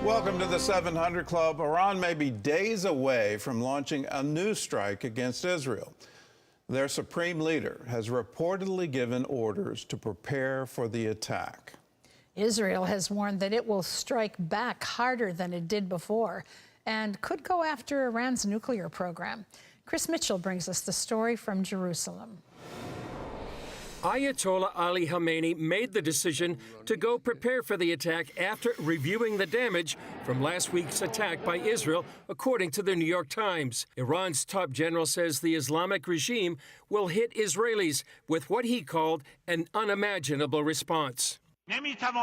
Welcome to the 700 Club. Iran may be days away from launching a new strike against Israel. Their supreme leader has reportedly given orders to prepare for the attack. Israel has warned that it will strike back harder than it did before and could go after Iran's nuclear program. Chris Mitchell brings us the story from Jerusalem. Ayatollah Ali Khamenei made the decision to go prepare for the attack after reviewing the damage from last week's attack by Israel, according to the New York Times. Iran's top general says the Islamic regime will hit Israelis with what he called an unimaginable response.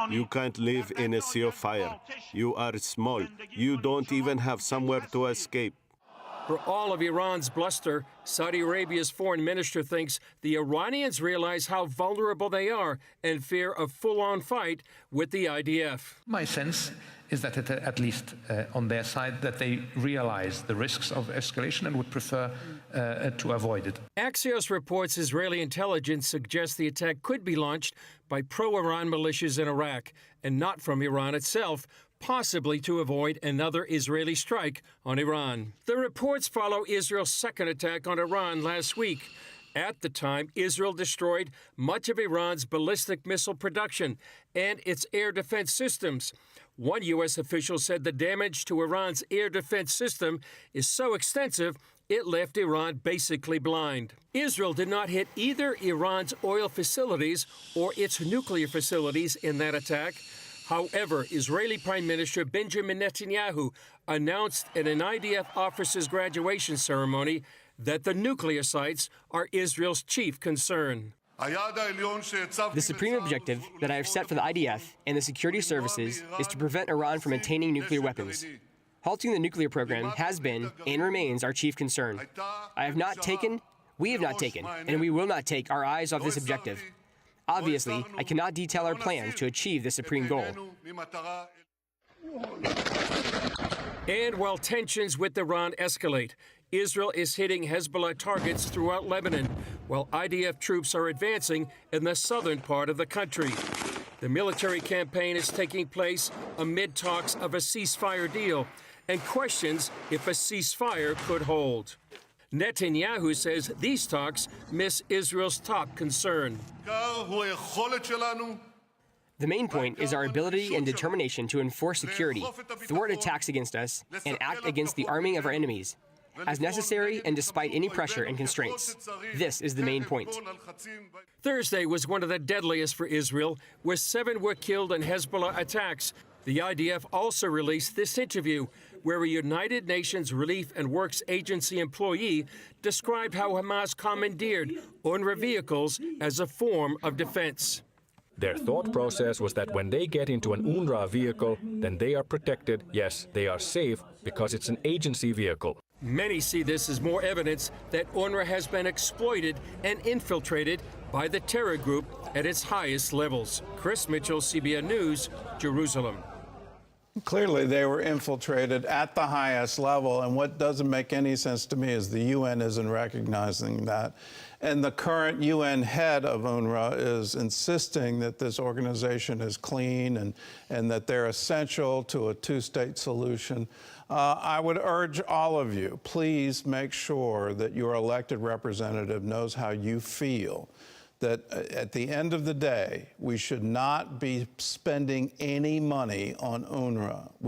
You can't live in a sea of fire. You are small. You don't even have somewhere to escape. For all of Iran's bluster, Saudi Arabia's foreign minister thinks the Iranians realize how vulnerable they are and fear a full-on fight with the IDF. My sense is that at least on their side, that they realize the risks of escalation and would prefer to avoid it. Axios reports Israeli intelligence suggests the attack could be launched by pro-Iran militias in Iraq and not from Iran itself, possibly to avoid another Israeli strike on Iran. The reports follow Israel's second attack on Iran last week. At the time, Israel destroyed much of Iran's ballistic missile production and its air defense systems. One U.S. official said the damage to Iran's air defense system is so extensive it left Iran basically blind. Israel did not hit either Iran's oil facilities or its nuclear facilities in that attack. However, Israeli Prime Minister Benjamin Netanyahu announced at an IDF officer's graduation ceremony that the nuclear sites are Israel's chief concern. The supreme objective that I have set for the IDF and the security services is to prevent Iran from attaining nuclear weapons. Halting the nuclear program has been and remains our chief concern. We have not taken, and we will not take our eyes off this objective. Obviously, I cannot detail our plans to achieve the supreme goal. And while tensions with Iran escalate, Israel is hitting Hezbollah targets throughout Lebanon, while IDF troops are advancing in the southern part of the country. The military campaign is taking place amid talks of a ceasefire deal and questions if a ceasefire could hold. Netanyahu says these talks miss Israel's top concern. The main point is our ability and determination to enforce security, thwart attacks against us, and act against the arming of our enemies, as necessary and despite any pressure and constraints. This is the main point. Thursday was one of the deadliest for Israel, where 7 were killed in Hezbollah attacks. The IDF also released this interview, where a United Nations Relief and Works Agency employee described how Hamas commandeered UNRWA vehicles as a form of defense. Their thought process was that when they get into an UNRWA vehicle, then they are protected. Yes, they are safe because it's an agency vehicle. Many see this as more evidence that UNRWA has been exploited and infiltrated by the terror group at its highest levels. Chris Mitchell, CBN News, Jerusalem. Clearly, they were infiltrated at the highest level, and what doesn't make any sense to me is the UN isn't recognizing that. And the current UN head of UNRWA is insisting that this organization is clean and that they're essential to a two-state solution. I would urge all of you, please make sure that your elected representative knows how you feel, that at the end of the day, we should not be spending any money on UNRWA. We